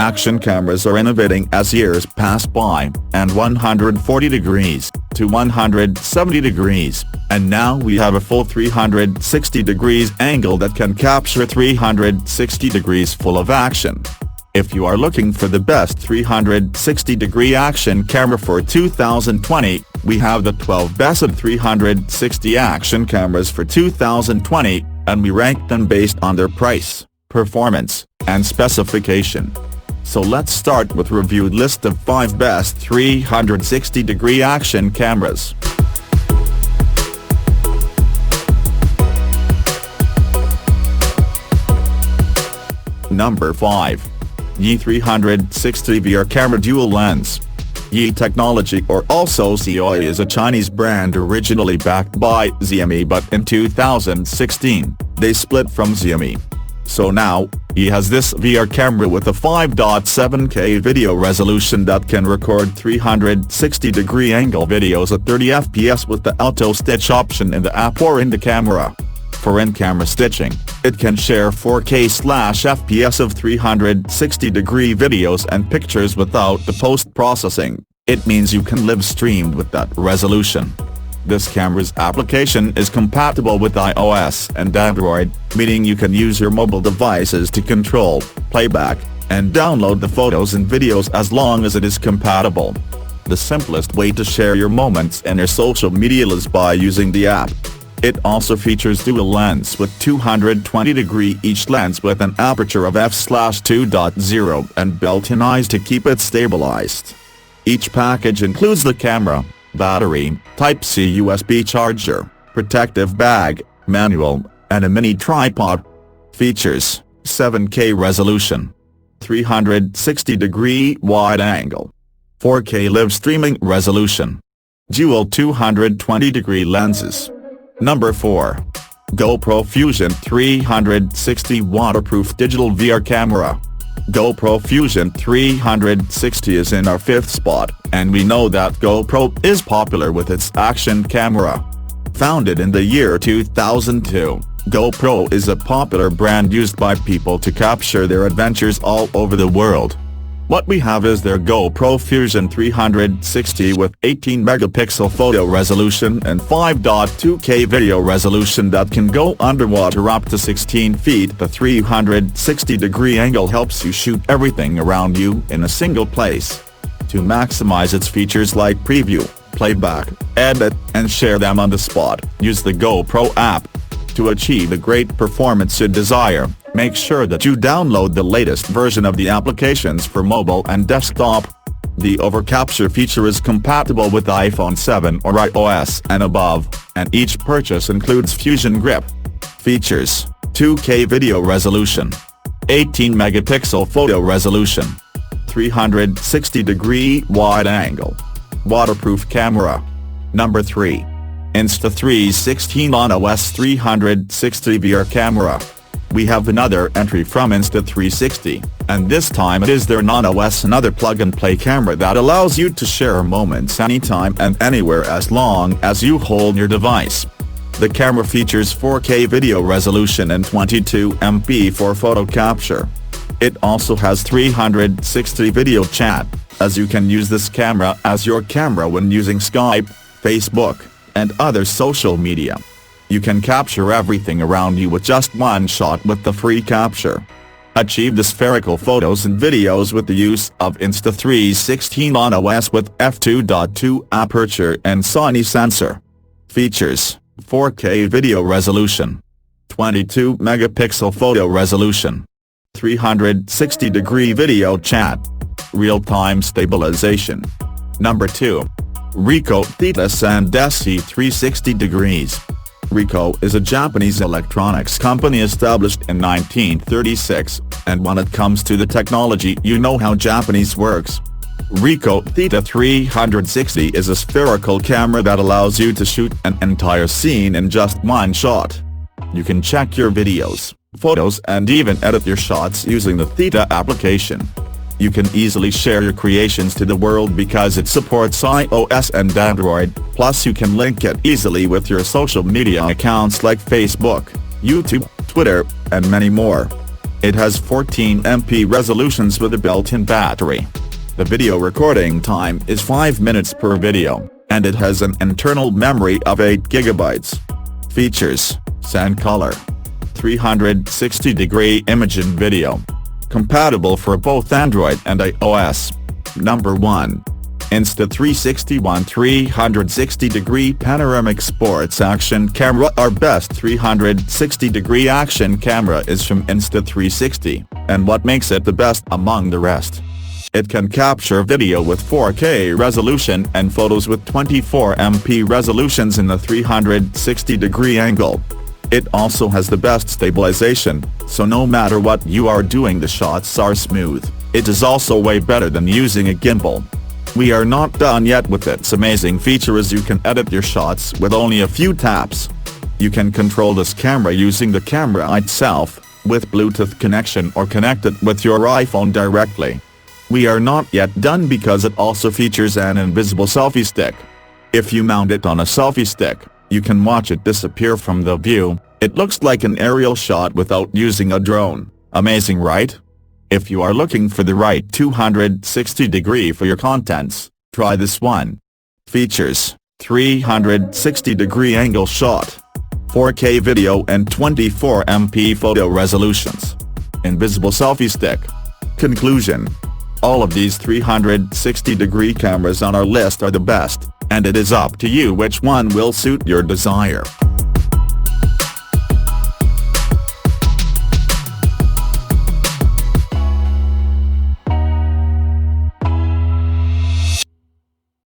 Action cameras are innovating as years pass by, and 140 degrees, to 170 degrees, and now we have a full 360 degrees angle that can capture 360 degrees full of action. If you are looking for the best 360-degree action camera for 2020, we have the 12 best 360 action cameras for 2020, and we rank them based on their price, performance, and specification. So let's start with reviewed list of 5 best 360-degree action cameras. Number 5. Yi 360 VR Camera Dual Lens. Yi Technology, or also Xiaoyi, is a Chinese brand originally backed by Xiaomi, but in 2016, they split from Xiaomi. So now, Yi has this VR camera with a 5.7K video resolution that can record 360-degree angle videos at 30 fps with the auto stitch option in the app or in the camera. For in-camera stitching, it can share 4K/fps of 360-degree videos and pictures without the post-processing. It means you can live streamed with that resolution. This camera's application is compatible with iOS and Android, meaning you can use your mobile devices to control, playback, and download the photos and videos as long as it is compatible. The simplest way to share your moments in your social media is by using the app. It also features dual lens with 220-degree each lens with an aperture of f/2.0 and built-in eyes to keep it stabilized. Each package includes the camera, battery, Type-C USB charger, protective bag, manual, and a mini tripod. Features: 7K resolution, 360-degree wide angle, 4K live streaming resolution, dual 220-degree lenses. Number 4. GoPro Fusion 360 Waterproof Digital VR Camera. GoPro Fusion 360 is in our 5th spot, and we know that GoPro is popular with its action camera. Founded in the year 2002, GoPro is a popular brand used by people to capture their adventures all over the world. What we have is their GoPro Fusion 360 with 18-megapixel photo resolution and 5.2K video resolution that can go underwater up to 16 feet. The 360-degree angle helps you shoot everything around you in a single place. To maximize its features like preview, playback, edit, and share them on the spot, use the GoPro app. To achieve the great performance you desire, make sure that you download the latest version of the applications for mobile and desktop. The overcapture feature is compatible with iPhone 7 or iOS and above, and each purchase includes Fusion Grip. Features: 2K video resolution, 18-megapixel photo resolution, 360-degree wide angle, waterproof camera. Number 3. Insta360 Nano S360 VR Camera. We have another entry from Insta360, and this time it is their Nano S, another plug-and-play camera that allows you to share moments anytime and anywhere as long as you hold your device. The camera features 4K video resolution and 22MP for photo capture. It also has 360 video chat, as you can use this camera as your camera when using Skype, Facebook, and other social media. You can capture everything around you with just one shot with the free capture. Achieve the spherical photos and videos with the use of Insta360 Nano S with f2.2 aperture and Sony sensor. Features: 4K video resolution, 22-megapixel photo resolution, 360-degree video chat, real-time stabilization. Number 2. Ricoh Theta SanDesi 360 degrees. Ricoh is a Japanese electronics company established in 1936, and when it comes to the technology, you know how Japanese works. Ricoh Theta 360 is a spherical camera that allows you to shoot an entire scene in just one shot. You can check your videos, photos, and even edit your shots using the Theta application. You can easily share your creations to the world because it supports iOS and Android, plus you can link it easily with your social media accounts like Facebook, YouTube, Twitter, and many more. It has 14MP resolutions with a built-in battery. The video recording time is 5 minutes per video, and it has an internal memory of 8 GB. Features: sand color, 360-degree image and video. Compatible for both Android and iOS. Number 1. Insta360 360-degree Panoramic Sports Action Camera. Our best 360-degree action camera is from Insta360, and what makes it the best among the rest? It can capture video with 4K resolution and photos with 24MP resolutions in the 360-degree angle. It also has the best stabilization, so no matter what you are doing the shots are smooth. It is also way better than using a gimbal. We are not done yet with its amazing feature as you can edit your shots with only a few taps. You can control this camera using the camera itself, with Bluetooth connection or connect it with your iPhone directly. We are not yet done because it also features an invisible selfie stick. If you mount it on a selfie stick, you can watch it disappear from the view. It looks like an aerial shot without using a drone. Amazing, right? If you are looking for the right 260-degree for your contents, try this one. Features: 360-degree angle shot, 4K video and 24MP photo resolutions. Invisible selfie stick. Conclusion: all of these 360-degree cameras on our list are the best, and it is up to you which one will suit your desire.